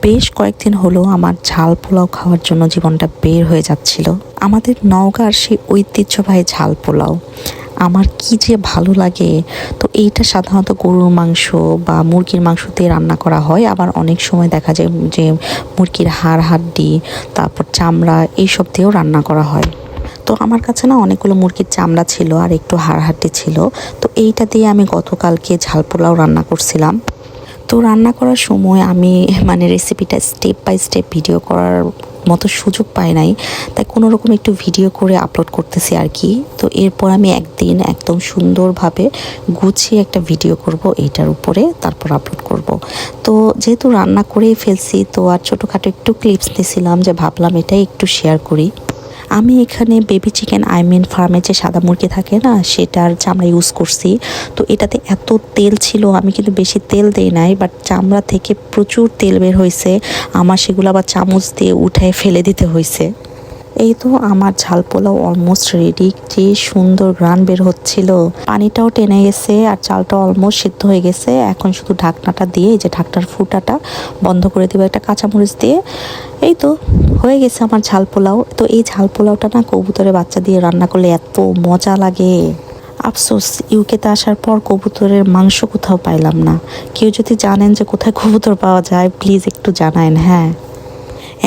বেশ কয়েকদিন হলো আমার ঝাল পোলাও খাওয়ার জন্য জীবনটা বের হয়ে যাচ্ছিল। আমাদের নওগাঁর সেই ঐতিহ্যবাহী ঝাল পোলাও আমার কি যে ভালো লাগে। তো এইটা সাধারণত গরুর মাংস বা মুরগির মাংস দিয়ে রান্না করা হয়, আবার অনেক সময় দেখা যায় যে মুরগির হাড় হাড্ডি তারপর চামড়া এইসব দিয়েও রান্না করা হয়। তো আমার কাছে না অনেকগুলো মুরগির চামড়া ছিল আর একটু হাড় হাড্ডি ছিল। তো এইটা দিয়ে আমি গতকালকে ঝাল পোলাও রান্না করছিলাম। তো রান্না করার সময় আমি রেসিপিটা স্টেপ বাই স্টেপ ভিডিও করার মতো সুযোগ পাই নাই, তাই কোনো রকম একটু ভিডিও করে আপলোড করতেছি আর কি। তো এরপর আমি একদিন একদম সুন্দরভাবে গুছিয়ে একটা ভিডিও করব এইটার উপরে, তারপর আপলোড করব। তো যেহেতু রান্না করেই ফেলছি, তো আর ছোটোখাটো একটু ক্লিপস নিয়েছিলাম যে ভাবলাম এটাই একটু শেয়ার করি। আমি এখানে বেবি চিকেন ফার্মে যে সাদা মুরগি থাকে না, সেটার চামড়া ইউজ করছি। তো এটাতে এত তেল ছিল, আমি কিন্তু বেশি তেল দেই নাই, বাট চামড়া থেকে প্রচুর তেল বের হয়েছে। আমার সেগুলো আবার চামচ দিয়ে উঠায় ফেলে দিতে হয়েছে। এই তো আমার ঝাল পোলাও অলমোস্ট রেডি। যে সুন্দর গ্রান বের হচ্ছিল, পানিটাও টেনে গেছে আর চালটা অলমোস্ট সিদ্ধ হয়ে গেছে। এখন শুধু ঢাকনাটা দিয়ে, এই যে ঢাকনার ফুটাটা বন্ধ করে দেবো একটা কাঁচামরিচ দিয়ে। এই তো হয়ে গেছে আমার ঝাল পোলাও। তো এই ঝাল পোলাওটা না কবুতরের বাচ্চা দিয়ে রান্না করলে এত মজা লাগে। আফসোস ইউকেতে আসার পর কবুতরের মাংস কোথাও পাইলাম না। কেউ যদি জানেন যে কোথায় কবুতর পাওয়া যায়, প্লিজ একটু জানায়েন। হ্যাঁ,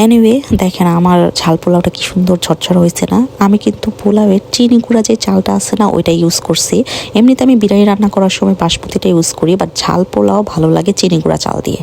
এনিওয়ে দেখেন আমার ঝাল পোলাওটা কি সুন্দর ঝরঝর হয়েছে না। আমি কিন্তু পোলাওয়ের চিনি গুঁড়া যে চালটা আছে না, ওইটা ইউজ করছি। এমনিতে আমি বিরিয়ানি রান্না করার সময় বাসমতিটা ইউজ করি, বাট ঝাল পোলাও ভালো লাগে চিনি গুঁড়া চাল দিয়ে।